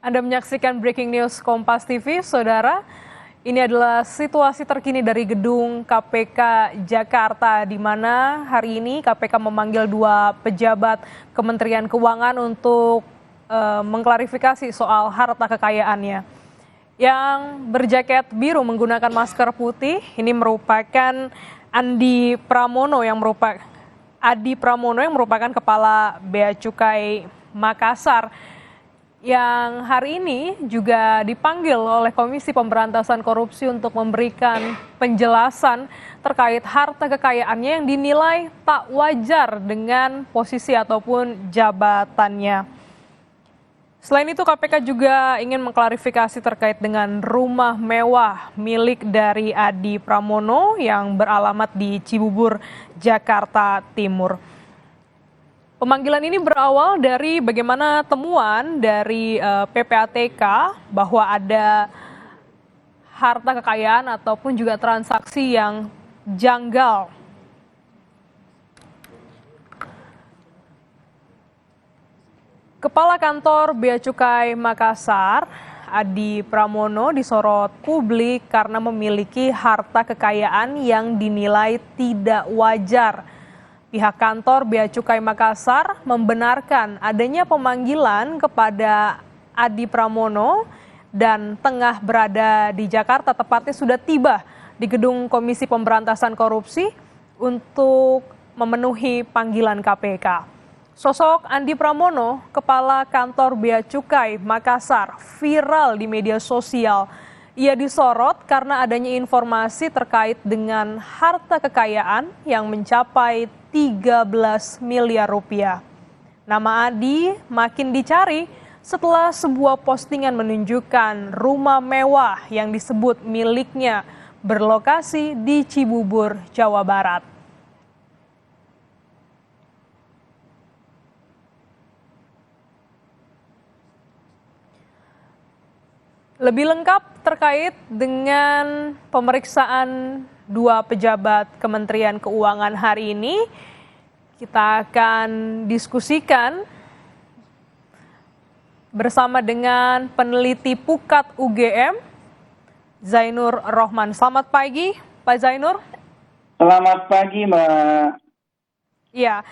Anda menyaksikan Breaking News Kompas TV, Saudara. Ini adalah situasi terkini dari gedung KPK Jakarta, di mana hari ini KPK memanggil dua pejabat Kementerian Keuangan untuk mengklarifikasi soal harta kekayaannya. Yang berjaket biru menggunakan masker putih, ini merupakan Adi Pramono yang merupakan Kepala Bea Cukai Makassar, yang hari ini juga dipanggil oleh Komisi Pemberantasan Korupsi untuk memberikan penjelasan terkait harta kekayaannya yang dinilai tak wajar dengan posisi ataupun jabatannya. Selain itu, KPK juga ingin mengklarifikasi terkait dengan rumah mewah milik dari Adi Pramono yang beralamat di Cibubur, Jakarta Timur. Pemanggilan ini berawal dari bagaimana temuan dari PPATK bahwa ada harta kekayaan ataupun juga transaksi yang janggal. Kepala Kantor Bea Cukai Makassar, Adi Pramono, disorot publik karena memiliki harta kekayaan yang dinilai tidak wajar. Pihak kantor Bea Cukai Makassar membenarkan adanya pemanggilan kepada Adi Pramono dan tengah berada di Jakarta, tepatnya sudah tiba di gedung Komisi Pemberantasan Korupsi untuk memenuhi panggilan KPK. Sosok Adi Pramono, Kepala Kantor Bea Cukai Makassar, viral di media sosial. Ia disorot karena adanya informasi terkait dengan harta kekayaan yang mencapai 13 miliar rupiah. Nama Adi makin dicari setelah sebuah postingan menunjukkan rumah mewah yang disebut miliknya berlokasi di Cibubur, Jawa Barat. Lebih lengkap terkait dengan pemeriksaan dua pejabat Kementerian Keuangan hari ini, kita akan diskusikan bersama dengan peneliti Pukat UGM, Zainur Rohman. Selamat pagi, Pak Zainur. Selamat pagi, Mbak. Ya.